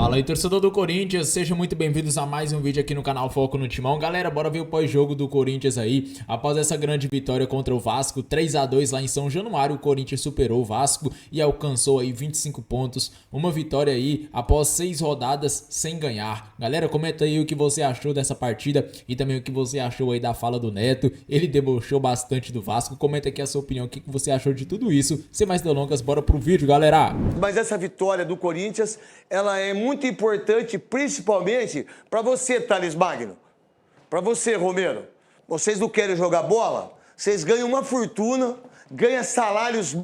Fala aí, torcedor do Corinthians, sejam muito bem-vindos a mais um vídeo aqui no canal Foco no Timão. Galera, bora ver o pós-jogo do Corinthians aí. Após essa grande vitória contra o Vasco, 3-2 lá em São Januário, o Corinthians superou o Vasco e alcançou aí 25 pontos. Uma vitória aí após 6 rodadas sem ganhar. Galera, comenta aí o que você achou dessa partida e também o que você achou aí da fala do Neto. Ele debochou bastante do Vasco. Comenta aqui a sua opinião, o que você achou de tudo isso. Sem mais delongas, bora pro vídeo, galera. Mas essa vitória do Corinthians, ela é muito importante, principalmente para você, Thales Magno. Para você, Romero. Vocês não querem jogar bola? Vocês ganham uma fortuna, ganham salários,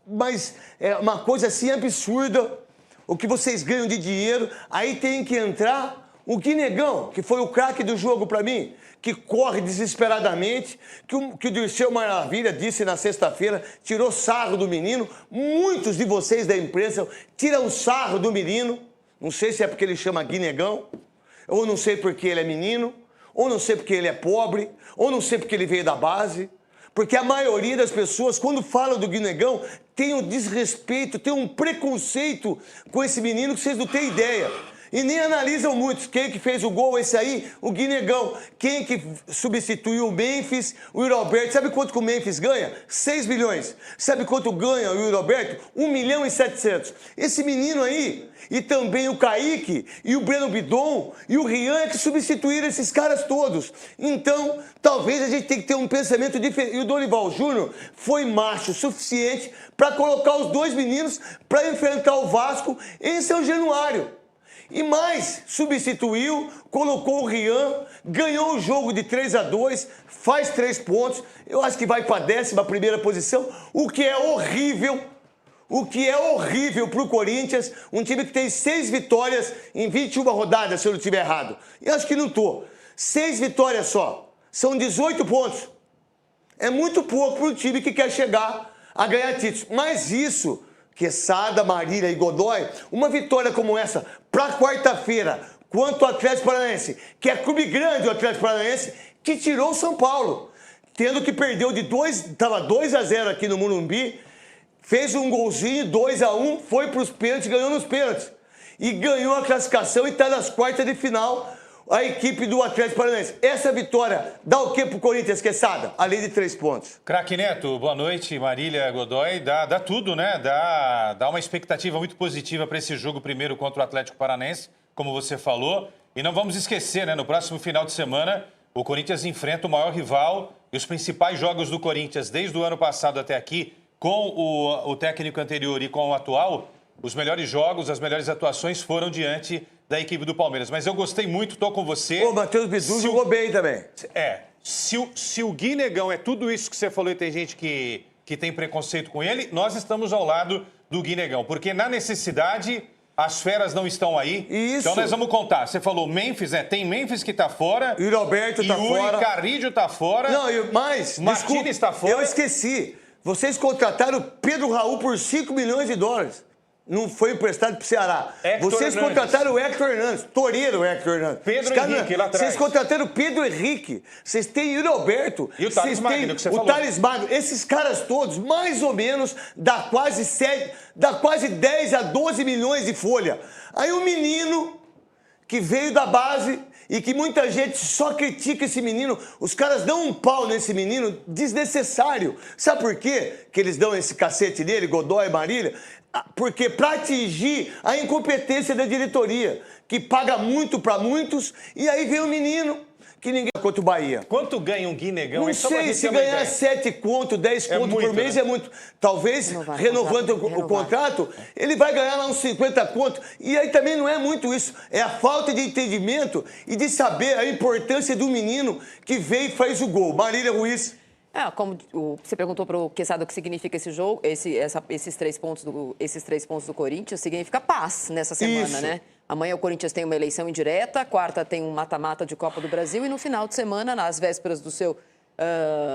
mas é uma coisa assim absurda. O que vocês ganham de dinheiro, aí tem que entrar o Guinegão, que foi o craque do jogo para mim, que corre desesperadamente, que o Dirceu Maravilha disse na sexta-feira, tirou sarro do menino. Muitos de vocês da imprensa tiram sarro do menino. Não sei se é porque ele chama Guinegão, ou não sei porque ele é menino, ou não sei porque ele é pobre, ou não sei porque ele veio da base. Porque a maioria das pessoas, quando falam do Guinegão, tem um desrespeito, tem um preconceito com esse menino que vocês não têm ideia. E nem analisam muito quem que fez o gol, esse aí, o Guinegão. Quem que substituiu o Memphis, o Yuri Alberto. Sabe quanto que o Memphis ganha? 6 milhões. Sabe quanto ganha o Yuri Alberto? 1 milhão e 700. Esse menino aí, e também o Kaique, e o Breno Bidon, e o Rian é que substituíram esses caras todos. Então, talvez a gente tenha que ter um pensamento diferente. E o Dorival Júnior foi macho o suficiente para colocar os dois meninos para enfrentar o Vasco em São Januário. E mais, substituiu, colocou o Rian, ganhou o jogo de 3-2, faz 3 pontos. Eu acho que vai para a 11ª posição, o que é horrível. O que é horrível para o Corinthians, um time que tem 6 vitórias em 21 rodadas, se eu não estiver errado. Eu acho que não estou. 6 vitórias só, são 18 pontos. É muito pouco para um time que quer chegar a ganhar títulos. Mas isso, Quesada, Marília e Godoy, uma vitória como essa para quarta-feira, quanto o Atlético Paranaense, que é clube grande o Atlético Paranaense, que tirou o São Paulo, tendo que perdeu de 2-0 aqui no Morumbi, fez um golzinho, 2-1, foi para os pênaltis, ganhou nos pênaltis. E ganhou a classificação e está nas quartas de final a equipe do Atlético Paranaense. Essa vitória dá o quê pro Corinthians, Quesada? Além de 3 pontos. Craque Neto, boa noite, Marília, Godoy. Dá tudo, né? Dá uma expectativa muito positiva para esse jogo primeiro contra o Atlético Paranaense, como você falou. E não vamos esquecer, né? No próximo final de semana, o Corinthians enfrenta o maior rival e os principais jogos do Corinthians desde o ano passado até aqui, com o técnico anterior e com o atual, os melhores jogos, as melhores atuações foram diante da equipe do Palmeiras. Mas eu gostei muito, tô com você. O Matheus Bidu jogou bem também. Se o Guinegão é tudo isso que você falou e tem gente que tem preconceito com ele, nós estamos ao lado do Guinegão. Porque na necessidade, as feras não estão aí. Isso. Então nós vamos contar. Você falou Memphis, né? Tem Memphis que tá fora. Yuri Alberto tá fora. Yuri Carrillo tá fora. Não, mas... Martínez tá fora. Eu esqueci. Vocês contrataram Pedro Raul por 5 milhões de dólares. Não foi emprestado para o Ceará. Vocês contrataram o Hector Hernandes, Toreiro Hector Hernandes. Pedro Henrique, lá atrás. Vocês contrataram o Pedro Henrique. Vocês têm Yuri Alberto. E o Thales Magno, que você falou. O Thales Magno. Esses caras todos, mais ou menos, dá quase 10 a 12 milhões de folha. Aí o menino que veio da base e que muita gente só critica esse menino, os caras dão um pau nesse menino desnecessário. Sabe por quê que eles dão esse cacete nele, Godoy e Marília? Porque para atingir a incompetência da diretoria, que paga muito para muitos, e aí vem o menino que ninguém contra o Bahia. Quanto ganha um Guinegão? Não sei, se ganhar 7 conto, 10 conto por mês, né? É muito. Talvez, renovando o contrato, ele vai ganhar lá uns 50 conto. E aí também não é muito isso. É a falta de entendimento e de saber a importância do menino que veio e faz o gol. Marília Ruiz. Como você perguntou para o Quesada o que significa esse jogo, esses 3 pontos do Corinthians, significa paz nessa semana, Isso. né? Amanhã o Corinthians tem uma eleição indireta, quarta tem um mata-mata de Copa do Brasil e no final de semana, nas vésperas do seu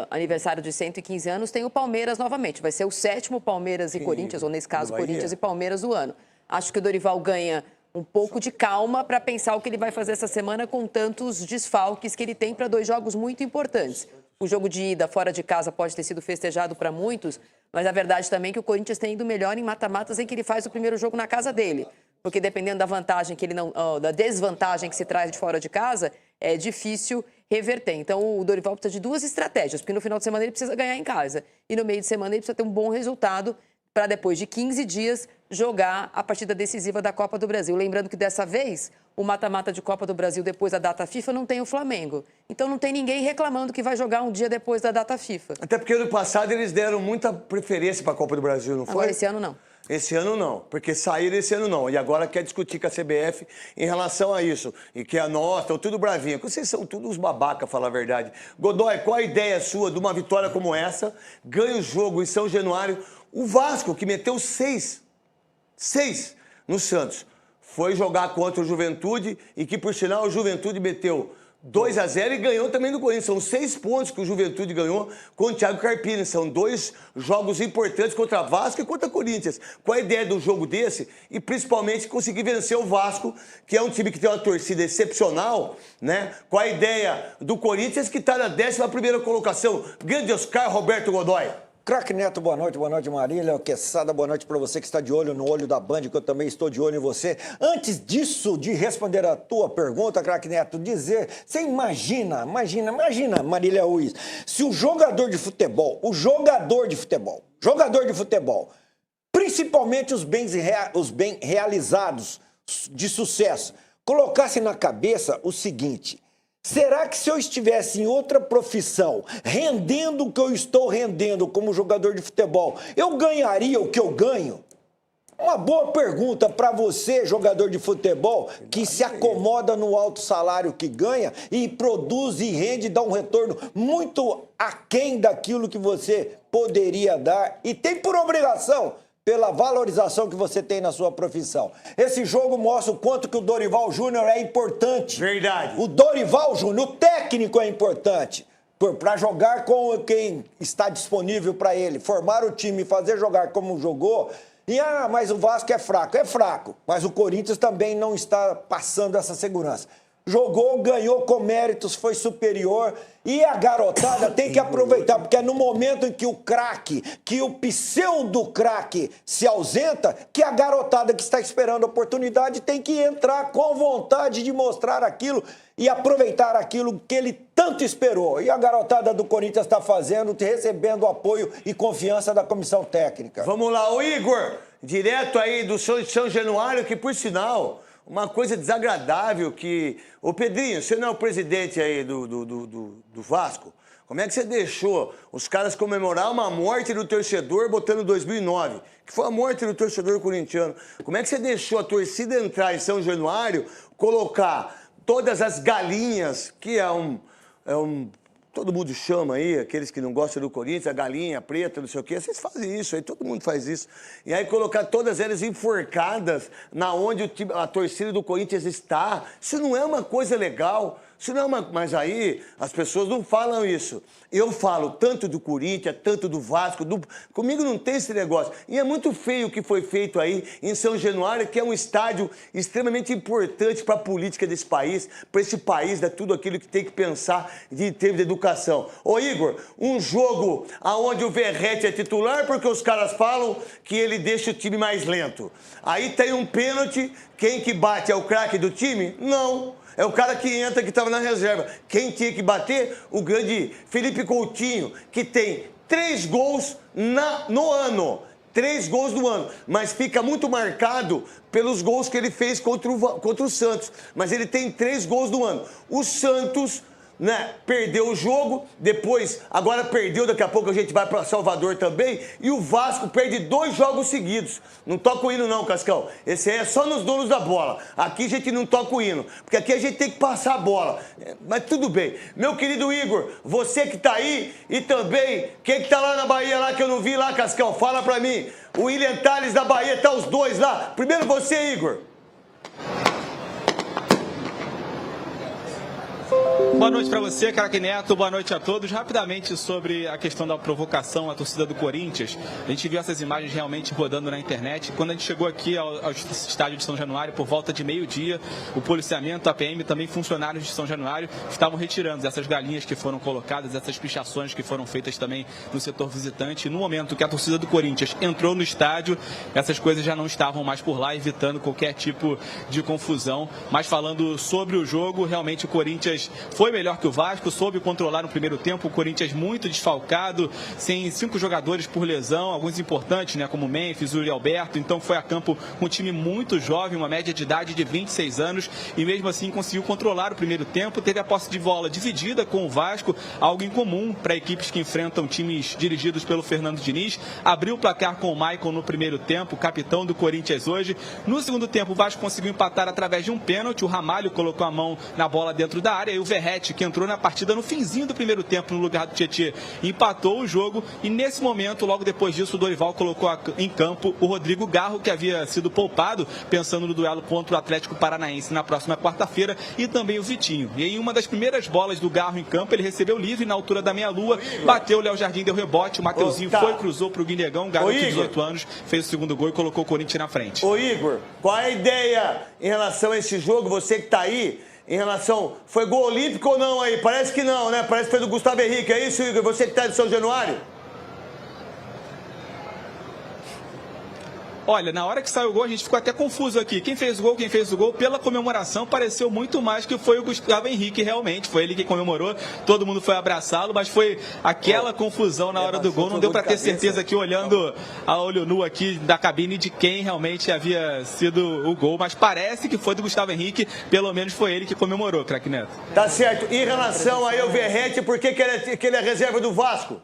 aniversário de 115 anos, tem o Palmeiras novamente. Vai ser o 7º Palmeiras e Corinthians, ou nesse caso, Corinthians e Palmeiras do ano. Acho que o Dorival ganha um pouco de calma para pensar o que ele vai fazer essa semana com tantos desfalques que ele tem para 2 jogos muito importantes. O jogo de ida fora de casa pode ter sido festejado para muitos, mas a verdade também é que o Corinthians tem ido melhor em mata-matas em que ele faz o primeiro jogo na casa dele. porque dependendo da vantagem que ele não, da desvantagem que se traz de fora de casa, é difícil reverter. Então, o Dorival precisa de duas estratégias, porque no final de semana ele precisa ganhar em casa e no meio de semana ele precisa ter um bom resultado para depois de 15 dias jogar a partida decisiva da Copa do Brasil. Lembrando que dessa vez, o mata-mata de Copa do Brasil depois da data FIFA não tem o Flamengo. Então não tem ninguém reclamando que vai jogar um dia depois da data FIFA. Até porque ano passado eles deram muita preferência para a Copa do Brasil, não foi? Agora esse ano não. Esse ano não, porque saíram esse ano não. E agora quer discutir com a CBF em relação a isso. E que nós, estão tudo bravinho. Vocês são todos uns babaca, falar a verdade. Godoy, qual a ideia sua de uma vitória como essa? Ganha o jogo em São Januário. O Vasco, que meteu 6 no Santos, foi jogar contra o Juventude e que, por sinal, o Juventude meteu 2-0 e ganhou também do Corinthians. São 6 pontos que o Juventude ganhou com o Thiago Carpini. São 2 jogos importantes contra Vasco e contra Corinthians. Qual a ideia do jogo desse? E principalmente conseguir vencer o Vasco, que é um time que tem uma torcida excepcional, né? Qual a ideia do Corinthians, que está na 11ª colocação? Grande Oscar Roberto Godoy. Craque Neto, boa noite Marília, Quesada, boa noite para você que está de olho no olho da Band, que eu também estou de olho em você. Antes disso, de responder a tua pergunta, Craque Neto, você imagina, Marília Ruiz, se o jogador de futebol, principalmente os bem realizados de sucesso, colocasse na cabeça o seguinte: será que se eu estivesse em outra profissão, rendendo o que eu estou rendendo como jogador de futebol, eu ganharia o que eu ganho? Uma boa pergunta para você, jogador de futebol, que se acomoda no alto salário que ganha e produz e rende, dá um retorno muito aquém daquilo que você poderia dar e tem por obrigação pela valorização que você tem na sua profissão. Esse jogo mostra o quanto que o Dorival Júnior é importante. Verdade. O Dorival Júnior, o técnico é importante para jogar com quem está disponível para ele, formar o time e fazer jogar como jogou. E, mas o Vasco é fraco. É fraco, mas o Corinthians também não está passando essa segurança. Jogou, ganhou com méritos, foi superior. E a garotada tem que aproveitar, porque é no momento em que o craque, que o pseudo-craque se ausenta, que a garotada que está esperando a oportunidade tem que entrar com vontade de mostrar aquilo e aproveitar aquilo que ele tanto esperou. E a garotada do Corinthians está fazendo, recebendo apoio e confiança da comissão técnica. Vamos lá, o Igor, direto aí do São Januário, que por sinal, uma coisa desagradável que... Ô Pedrinho, você não é o presidente aí do Vasco? Como é que você deixou os caras comemorar uma morte do torcedor botando 2009? Que foi a morte do torcedor corintiano. Como é que você deixou a torcida entrar em São Januário, colocar todas as galinhas, que é um todo mundo chama aí, aqueles que não gostam do Corinthians, a galinha preta, não sei o quê, vocês fazem isso aí, todo mundo faz isso. E aí colocar todas elas enforcadas na onde a torcida do Corinthians está, isso não é uma coisa legal. Isso não é mas aí as pessoas não falam isso. Eu falo tanto do Corinthians, tanto do Vasco, comigo não tem esse negócio. E é muito feio o que foi feito aí em São Januário, que é um estádio extremamente importante para a política desse país, para esse país, dar tudo aquilo que tem que pensar em termos de educação. Ô Igor, um jogo onde o Verratti é titular porque os caras falam que ele deixa o time mais lento. Aí tem um pênalti, quem que bate é o craque do time? Não. É o cara que entra, que estava na reserva. Quem tinha que bater? O grande Felipe Coutinho, que tem 3 gols no ano. 3 gols no ano. Mas fica muito marcado pelos gols que ele fez contra o Santos. Mas ele tem 3 gols no ano. O Santos, né, perdeu o jogo, depois, agora perdeu, daqui a pouco a gente vai para Salvador também, e o Vasco perde 2 jogos seguidos. Não toca o hino não, Cascão. Esse aí é só nos donos da bola. Aqui a gente não toca o hino, porque aqui a gente tem que passar a bola. Mas tudo bem. Meu querido Igor, você que tá aí, e também, quem que tá lá na Bahia, lá que eu não vi lá, Cascão, fala pra mim. O William Tales da Bahia, tá os dois lá. Primeiro você, Igor. Boa noite para você, craque Neto. Boa noite a todos. Rapidamente sobre a questão da provocação à torcida do Corinthians. A gente viu essas imagens realmente rodando na internet. Quando a gente chegou aqui ao estádio de São Januário, por volta de meio-dia, o policiamento, a PM, também funcionários de São Januário, estavam retirando essas galinhas que foram colocadas, essas pichações que foram feitas também no setor visitante. No momento que a torcida do Corinthians entrou no estádio, essas coisas já não estavam mais por lá, evitando qualquer tipo de confusão. Mas falando sobre o jogo, realmente o Corinthians foi melhor que o Vasco, soube controlar no primeiro tempo. O Corinthians muito desfalcado, sem 5 jogadores por lesão, alguns importantes, né, como Memphis, Uri Alberto. Então foi a campo com um time muito jovem, uma média de idade de 26 anos, e mesmo assim conseguiu controlar o primeiro tempo. Teve a posse de bola dividida com o Vasco, algo incomum para equipes que enfrentam times dirigidos pelo Fernando Diniz. Abriu o placar com o Maicon no primeiro tempo, capitão do Corinthians hoje. No segundo tempo, o Vasco conseguiu empatar através de um pênalti. O Ramalho colocou a mão na bola dentro da área, e o Verratti, que entrou na partida no finzinho do primeiro tempo no lugar do Tietê, empatou o jogo. E nesse momento, logo depois disso, o Dorival colocou em campo o Rodrigo Garro, que havia sido poupado pensando no duelo contra o Atlético Paranaense na próxima quarta-feira, e também o Vitinho. E em uma das primeiras bolas do Garro em campo, ele recebeu livre na altura da meia-lua, bateu, o Léo Jardim deu rebote, o Mateuzinho foi, cruzou para o Guinegão, garoto de 18 anos, fez o segundo gol e colocou o Corinthians na frente. Ô Igor, qual é a ideia em relação a esse jogo? Você que tá aí, em relação... Foi gol olímpico ou não aí? Parece que não, né? Parece que foi do Gustavo Henrique, é isso, Igor? Você que tá de São Januário? Olha, na hora que saiu o gol, a gente ficou até confuso aqui. Quem fez o gol, pela comemoração, pareceu muito mais que foi o Gustavo Henrique, realmente. Foi ele que comemorou, todo mundo foi abraçá-lo, mas foi aquela confusão na hora do gol. Não deu para ter certeza aqui, olhando a olho nu aqui da cabine, de quem realmente havia sido o gol. Mas parece que foi do Gustavo Henrique, pelo menos foi ele que comemorou, craque Neto. Tá certo. Em relação aí ao Verratti, por que ele é reserva do Vasco?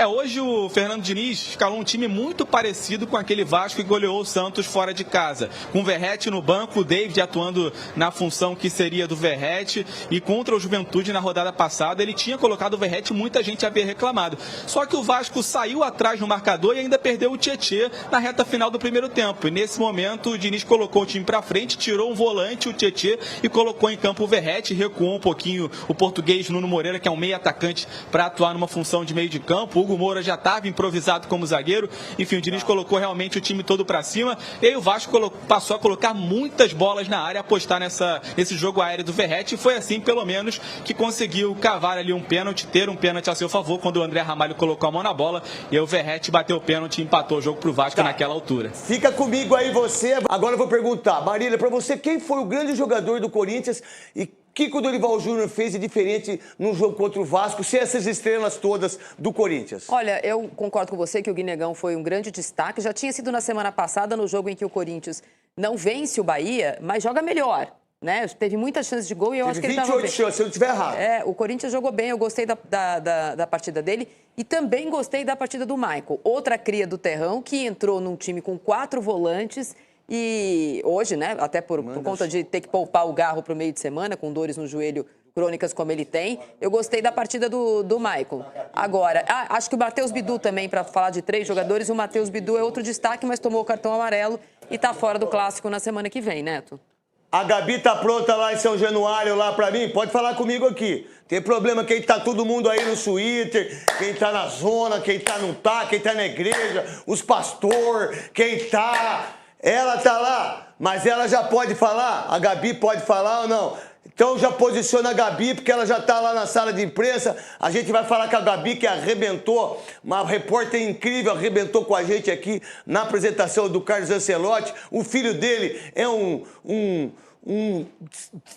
Hoje o Fernando Diniz escalou um time muito parecido com aquele Vasco que goleou o Santos fora de casa. Com o Verratti no banco, o David atuando na função que seria do Verratti, e contra o Juventude na rodada passada ele tinha colocado o Verratti, muita gente havia reclamado. Só que o Vasco saiu atrás no marcador e ainda perdeu o Tietê na reta final do primeiro tempo. E nesse momento o Diniz colocou o time para frente, tirou um volante, o Tietê, e colocou em campo o Verratti, recuou um pouquinho o português Nuno Moreira, que é um meio atacante, para atuar numa função de meio de campo. O Hugo Moura já estava improvisado como zagueiro. Enfim, o Diniz colocou realmente o time todo para cima. E aí o Vasco passou a colocar muitas bolas na área, apostar nesse jogo aéreo do Verratti. E foi assim, pelo menos, que conseguiu cavar ali um pênalti, ter um pênalti a seu favor, quando o André Ramalho colocou a mão na bola. E aí o Verratti bateu o pênalti e empatou o jogo pro Vasco naquela altura. Fica comigo aí você. Agora eu vou perguntar, Marília, para você, quem foi o grande jogador do Corinthians e o que o Dorival Júnior fez de diferente no jogo contra o Vasco, sem essas estrelas todas do Corinthians? Olha, eu concordo com você que o Guinegão foi um grande destaque. Já tinha sido na semana passada, no jogo em que o Corinthians não vence o Bahia, mas joga melhor, né? Teve muitas chances de gol e eu acho que ele estava bem. 28 chances, se eu não estiver errado. O Corinthians jogou bem, eu gostei da partida dele e também gostei da partida do Maicon. Outra cria do Terrão, que entrou num time com 4 volantes. E hoje, né, até por conta de ter que poupar o Garro para o meio de semana, com dores no joelho crônicas como ele tem, eu gostei da partida do Maicon. Agora, acho que o Matheus Bidu também, para falar de 3 jogadores, o Matheus Bidu é outro destaque, mas tomou o cartão amarelo e está fora do Clássico na semana que vem, Neto. A Gabi tá pronta lá em São Januário, lá pra mim? Pode falar comigo aqui. Tem problema quem tá todo mundo aí no Twitter, quem tá na zona, quem tá não tá, quem tá na igreja, os pastor, quem tá... Ela tá lá, mas ela já pode falar? A Gabi pode falar ou não? Então já posiciona a Gabi, porque ela já está lá na sala de imprensa. A gente vai falar com a Gabi, que arrebentou, uma repórter incrível, arrebentou com a gente aqui na apresentação do Carlos Ancelotti. O filho dele é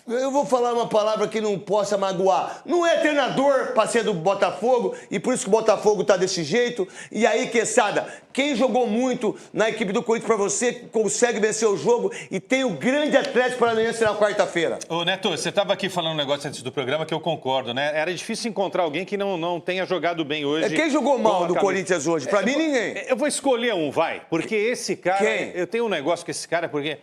eu vou falar uma palavra que não possa magoar. Não é treinador para ser do Botafogo, e por isso que o Botafogo tá desse jeito. E aí, Quesada, quem jogou muito na equipe do Corinthians para você, consegue vencer o jogo e tem o grande Atlético Paranaense na quarta-feira? Ô, Neto, você estava aqui falando um negócio antes do programa que eu concordo, né? Era difícil encontrar alguém que não tenha jogado bem hoje. Quem jogou mal no Corinthians hoje? Para mim, ninguém. Eu vou escolher um, vai. Porque esse cara... Quem? Eu tenho um negócio com esse cara, porque...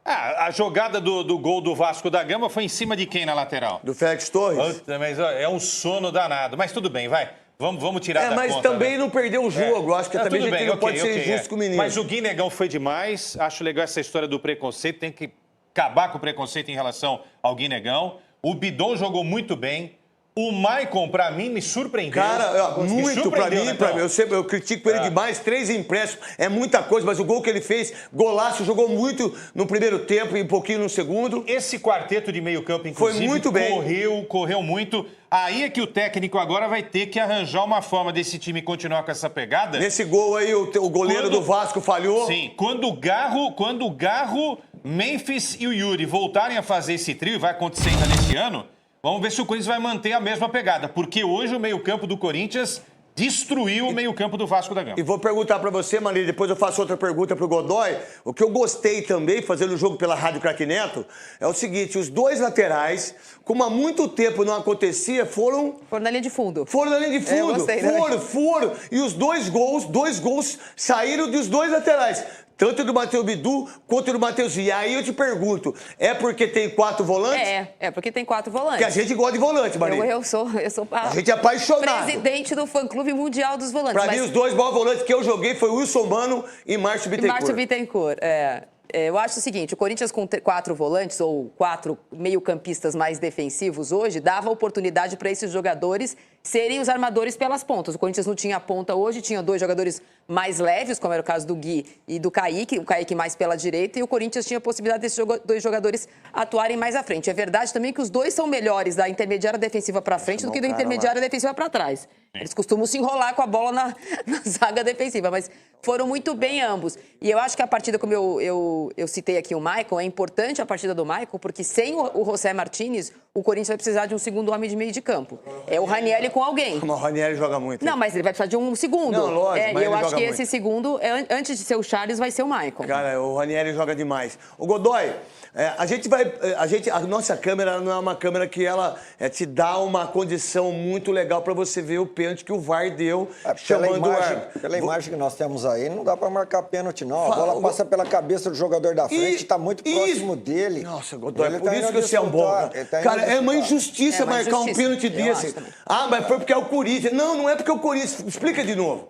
a jogada do gol do Vasco da Gama foi em cima de quem na lateral? Do Félix Torres. Mas ó, é um sono danado. Mas tudo bem, vai. Vamos tirar da mas conta. Mas também né? não perdeu o jogo. Acho que também a gente não pode ser injusto com o menino. Mas o Guinegão foi demais. Acho legal essa história do preconceito. Tem que acabar com o preconceito em relação ao Guinegão. O Bidon jogou muito bem. O Maicon, pra mim, me surpreendeu. Cara, muito pra mim. Eu critico ele demais. 3 empréstimos é muita coisa, mas o gol que ele fez, golaço, jogou muito no primeiro tempo e um pouquinho no segundo. Esse quarteto de meio campo, inclusive, foi muito bem. Correu muito. Aí é que o técnico agora vai ter que arranjar uma forma desse time continuar com essa pegada. Nesse gol aí, o goleiro do Vasco falhou. Sim, quando o Garro, Memphis e o Yuri voltarem a fazer esse trio, vai acontecer ainda nesse ano, vamos ver se o Corinthians vai manter a mesma pegada, porque hoje o meio-campo do Corinthians destruiu o meio-campo do Vasco da Gama. E vou perguntar pra você, Marília, depois eu faço outra pergunta pro Godoy. O que eu gostei também, fazendo o jogo pela Rádio Craque Neto, é o seguinte, os 2 laterais, como há muito tempo não acontecia, foram na linha de fundo. Foram na linha de fundo. Eu gostei, foram. E os 2 gols saíram dos 2 laterais. Tanto do Matheus Bidu quanto do Matheus. E aí eu te pergunto, é porque tem 4 volantes? É porque tem 4 volantes. Que a gente gosta de volante, Marília. Eu sou a gente é apaixonado. Presidente do fã-clube mundial dos volantes. Pra mim, os 2 maiores volantes que eu joguei foi o Wilson Mano e Márcio Bittencourt. Eu acho o seguinte, o Corinthians com 4 volantes ou 4 meio-campistas mais defensivos hoje dava oportunidade para esses jogadores serem os armadores pelas pontas. O Corinthians não tinha ponta hoje, tinha 2 jogadores mais leves, como era o caso do Gui e do Kaique, o Kaique mais pela direita, e o Corinthians tinha a possibilidade desses 2 jogadores atuarem mais à frente. É verdade também que os 2 são melhores da intermediária defensiva para frente do que da intermediária defensiva para trás. Eles costumam se enrolar com a bola na zaga defensiva, mas foram muito bem ambos. E eu acho que a partida, como eu citei aqui o Maicon, é importante a partida do Maicon, porque sem o José Martínez, o Corinthians vai precisar de um segundo homem de meio de campo. É o Ranieri com alguém. Mas o Ranieri joga muito. Não, mas ele vai precisar de um segundo. Não, lógico, e eu acho que esse segundo, antes de ser o Charles, vai ser o Maicon. Cara, o Ranieri joga demais. O Godoy, a nossa câmera não é uma câmera que ela te dá uma condição muito legal para você ver o pênalti que o VAR deu, chamando pela imagem que nós temos aí, não dá para marcar pênalti, não. A bola passa pela cabeça do jogador da frente, está muito próximo dele. Nossa, Godoy, por isso que você é um bom. Cara, é uma injustiça marcar um pênalti desse. Mas foi porque é o Corinthians. Não é porque é o Corinthians. Explica de novo.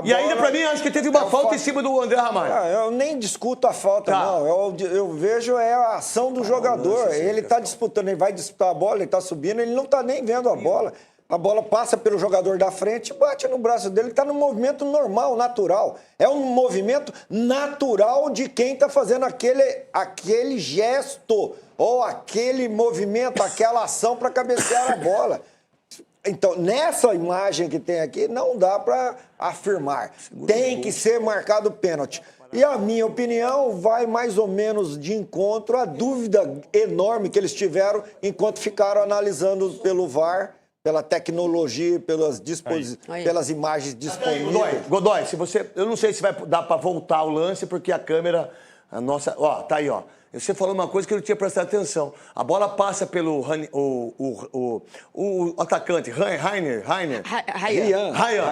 E ainda, pra mim, acho que teve uma falta em cima do André Ramalho. Eu nem discuto a falta, não. Eu vejo a ação do jogador. Ele está disputando, ele vai disputar a bola, ele está subindo, ele não está nem vendo a bola. A bola passa pelo jogador da frente, bate no braço dele, está num movimento normal, natural. É um movimento natural de quem está fazendo aquele gesto ou aquele movimento, aquela ação para cabecear a bola. Então, nessa imagem que tem aqui, não dá para afirmar. Tem que ser marcado pênalti. E a minha opinião vai mais ou menos de encontro à dúvida enorme que eles tiveram enquanto ficaram analisando pelo VAR, pela tecnologia, pelas imagens disponíveis. Godoy, eu não sei se vai dar para voltar o lance, porque a câmera, tá aí, ó. Você falou uma coisa que eu não tinha prestado atenção. A bola passa pelo o atacante, Rainer.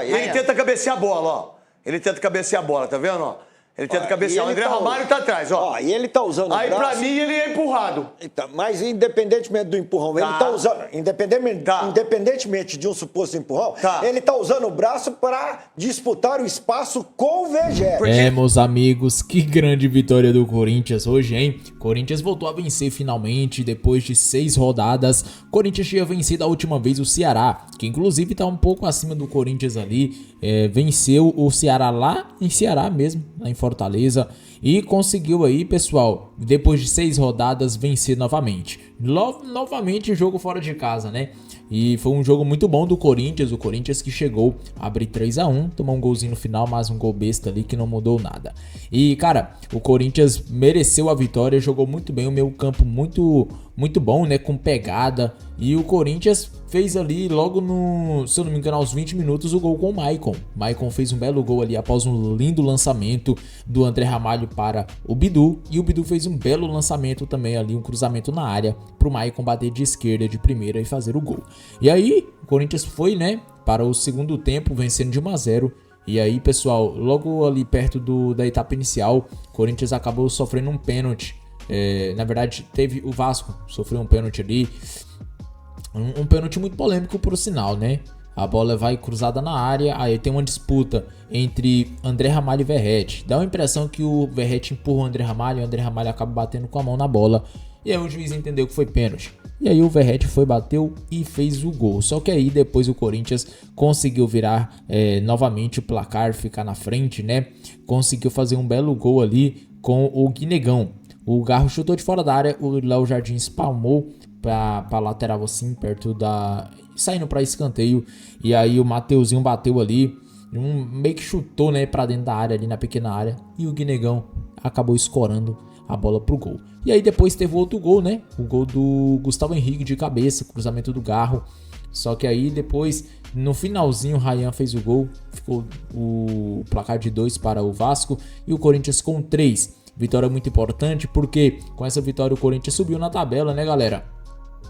Ele tenta cabecear a bola, ó. Ele tenta cabecear a bola, tá vendo, ó? Ele tenta cabecear. O André Ramalho tá atrás, ó. E ele tá usando o braço. Aí, pra mim, ele é empurrado. Então, mas independentemente do empurrão, ele tá usando... Independentemente de um suposto empurrão, ele tá usando o braço para disputar o espaço com o Vegete. Meus amigos, que grande vitória do Corinthians hoje, hein? Corinthians voltou a vencer finalmente, depois de 6 rodadas. Corinthians tinha vencido a última vez o Ceará, que inclusive tá um pouco acima do Corinthians ali. Venceu o Ceará lá em Ceará mesmo, lá em Fortaleza, e conseguiu aí, pessoal, depois de 6 rodadas, vencer novamente. Novamente jogo fora de casa, né? E foi um jogo muito bom do Corinthians, o Corinthians que chegou a abrir 3-1, tomou um golzinho no final, mas um gol besta ali que não mudou nada. E, cara, o Corinthians mereceu a vitória, jogou muito bem, o meio campo muito bom, né, com pegada, e o Corinthians fez ali logo no, se eu não me engano, aos 20 minutos o gol com o Maicon. Maicon fez um belo gol ali após um lindo lançamento do André Ramalho para o Bidu, e o Bidu fez um belo lançamento também ali, um cruzamento na área pro Maicon bater de esquerda, de primeira e fazer o gol. E aí, o Corinthians foi, né, para o segundo tempo, vencendo de 1-0. E aí, pessoal, logo ali perto da etapa inicial, o Corinthians acabou sofrendo um pênalti. Na verdade, teve o Vasco, sofreu um pênalti ali. Um pênalti muito polêmico, por sinal, né? A bola vai cruzada na área, aí tem uma disputa entre André Ramalho e Verratti. Dá uma impressão que o Verratti empurra o André Ramalho e o André Ramalho acaba batendo com a mão na bola. E aí o juiz entendeu que foi pênalti. E aí o Verratti foi, bateu e fez o gol. Só que aí depois o Corinthians conseguiu virar novamente o placar, ficar na frente, né? Conseguiu fazer um belo gol ali com o Guinegão. O Garro chutou de fora da área, o Léo Jardim espalmou pra lateral assim, perto da... saindo para escanteio. E aí o Mateuzinho bateu ali, meio que chutou, né, para dentro da área, ali na pequena área. E o Guinegão acabou escorando a bola pro gol. E aí depois teve outro gol, né? O gol do Gustavo Henrique de cabeça, cruzamento do Garro. Só que aí depois, no finalzinho, o Ryan fez o gol. Ficou o placar de 2 para o Vasco e o Corinthians com 3. Vitória muito importante porque com essa vitória o Corinthians subiu na tabela, né, galera?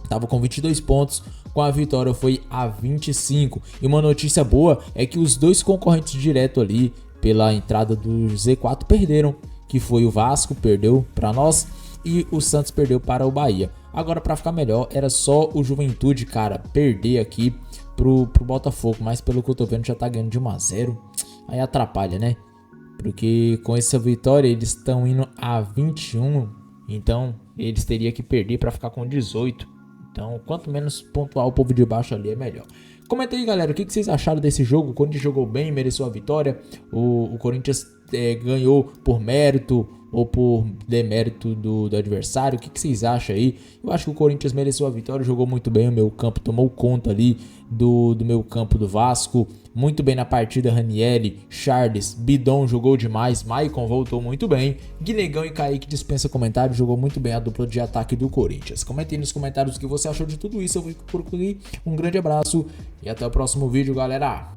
Tava com 22 pontos, com a vitória foi a 25. E uma notícia boa é que os dois concorrentes direto ali pela entrada do Z4 perderam, que foi o Vasco, perdeu para nós, e o Santos perdeu para o Bahia. Agora, para ficar melhor, era só o Juventude, cara, perder aqui pro Botafogo, mas pelo que eu tô vendo já tá ganhando de 1-0. Aí atrapalha, né? Porque com essa vitória eles estão indo a 21, então eles teriam que perder para ficar com 18. Então, quanto menos pontuar o povo de baixo ali é melhor. Comenta aí, galera, o que vocês acharam desse jogo? O Corinthians jogou bem, mereceu a vitória. O Corinthians ganhou por mérito ou por demérito do adversário. O que vocês acham aí? Eu acho que o Corinthians mereceu a vitória, jogou muito bem. O meu campo tomou conta ali do meu campo do Vasco. Muito bem na partida, Ranieri, Charles, Bidon jogou demais, Maicon voltou muito bem, Guinegão e Kaique dispensa comentário, jogou muito bem a dupla de ataque do Corinthians. Comente aí nos comentários o que você achou de tudo isso, eu fico por aqui, um grande abraço e até o próximo vídeo, galera!